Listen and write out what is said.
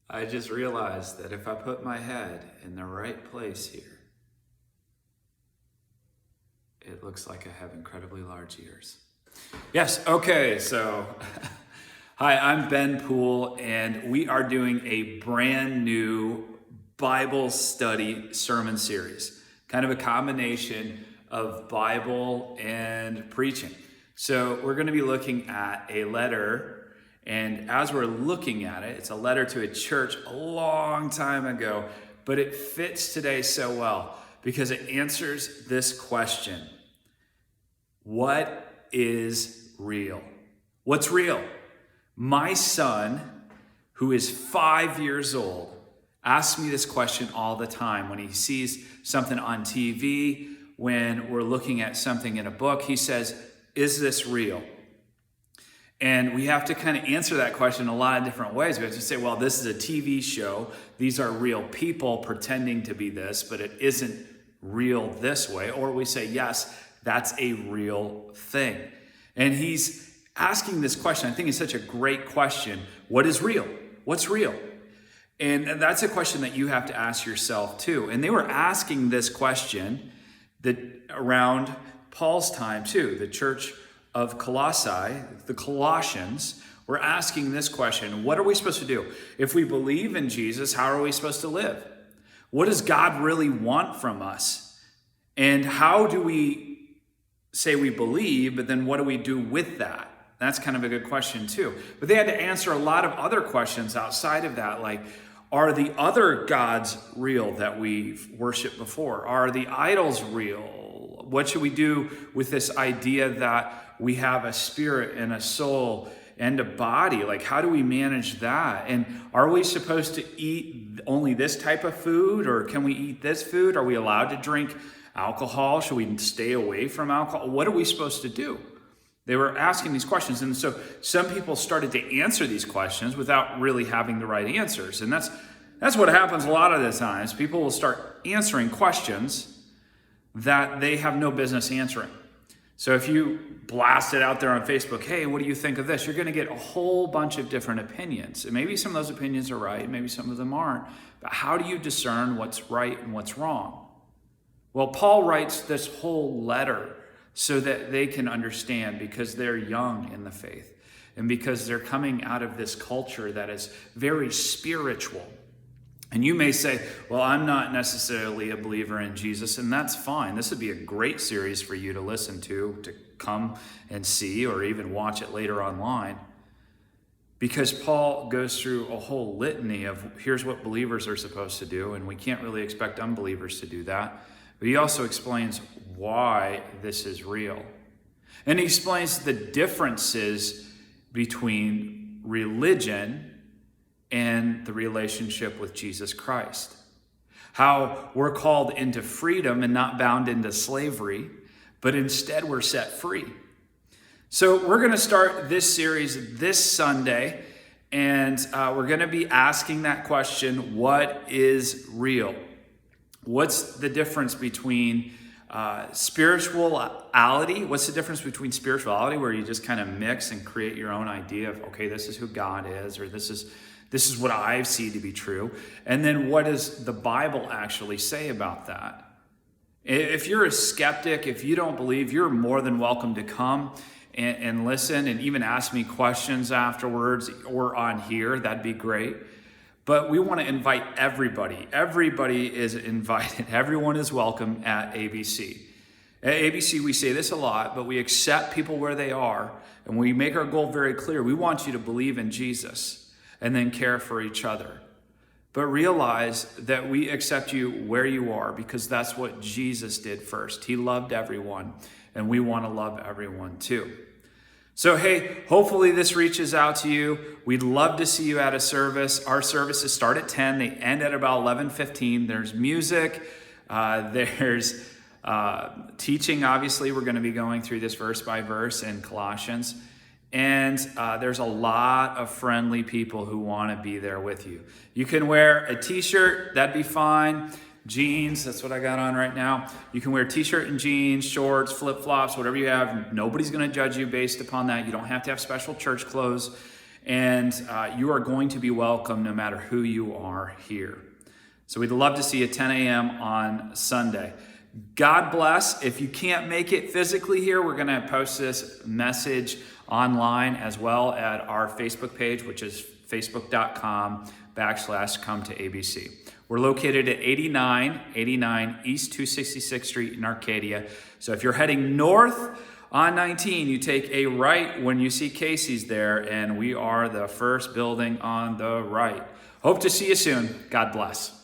I just realized that if I put my head in the right place here, it looks like I have incredibly large ears. Yes, okay, so hi, I'm Ben Poole, and we are doing a brand new Bible study sermon series, kind of a combination of Bible and preaching. So we're going to be looking at a letter, and as we're looking at it, it's a letter to a church a long time ago, but it fits today so well because it answers this question: what is real? What's real? My son, who is 5 years old, asks me this question all the time when he sees something on TV, when we're looking at something in a book. He says, "Is this real?" And we have to kind of answer that question a lot of different ways. We have to say, well, this is a TV show. These are real people pretending to be this, but it isn't real this way. Or we say, yes, that's a real thing. And he's asking this question. I think it's such a great question. What is real? What's real? And that's a question that you have to ask yourself too. And they were asking this question that around Paul's time too. The church of Colossae, the Colossians, were asking this question: what are we supposed to do? If we believe in Jesus, how are we supposed to live? What does God really want from us? And how do we say we believe, but then what do we do with that? That's kind of a good question too. But they had to answer a lot of other questions outside of that, like, are the other gods real that we've worshiped before? Are the idols real? What should we do with this idea that we have a spirit and a soul and a body? Like, how do we manage that? And are we supposed to eat only this type of food, or can we eat this food? Are we allowed to drink alcohol? Should we stay away from alcohol? What are we supposed to do? They were asking these questions. And so some people started to answer these questions without really having the right answers. And that's what happens a lot of the times. People will start answering questions that they have no business answering. So if you blast it out there on Facebook, hey, what do you think of this? You're going to get a whole bunch of different opinions. And maybe some of those opinions are right, maybe some of them aren't. But how do you discern what's right and what's wrong? Well, Paul writes this whole letter so that they can understand, because they're young in the faith and because they're coming out of this culture that is very spiritual. And you may say, well, I'm not necessarily a believer in Jesus, and that's fine. This would be a great series for you to listen to come and see, or even watch it later online. Because Paul goes through a whole litany of here's what believers are supposed to do, and we can't really expect unbelievers to do that. But he also explains why this is real. And he explains the differences between religion and the relationship with Jesus Christ. How we're called into freedom and not bound into slavery, but instead we're set free. So we're going to start this series this Sunday, and we're going to be asking that question: what is real? What's the difference between spirituality? What's the difference between spirituality, where you just kind of mix and create your own idea of, okay, this is who God is, or this is what I see to be true. And then what does the Bible actually say about that? If you're a skeptic, if you don't believe, you're more than welcome to come and listen and even ask me questions afterwards or on here. That'd be great. But we want to invite everybody. Everybody is invited. Everyone is welcome at ABC. At ABC, we say this a lot, but we accept people where they are, and we make our goal very clear. We want you to believe in Jesus and then care for each other. But realize that we accept you where you are, because that's what Jesus did first. He loved everyone, and we want to love everyone too. So, hey, hopefully this reaches out to you. We'd love to see you at a service. Our services start at 10. They end at about 11:15. There's music. There's teaching. Obviously, we're going to be going through this verse by verse in Colossians. And there's a lot of friendly people who want to be there with you. You can wear a t-shirt. That'd be fine. Jeans, that's what I got on right now. You can wear a t-shirt and jeans, shorts, flip-flops, whatever you have. Nobody's going to judge you based upon that. You don't have to have special church clothes. and you are going to be welcome no matter who you are here. So we'd love to see you at 10 a.m. on Sunday. God bless. If you can't make it physically here, we're going to post this message online as well at our Facebook page, which is facebook.com/come to ABC. We're located at 89 East 266th Street in Arcadia. So if you're heading north on 19, you take a right when you see Casey's there, and we are the first building on the right. Hope to see you soon. God bless.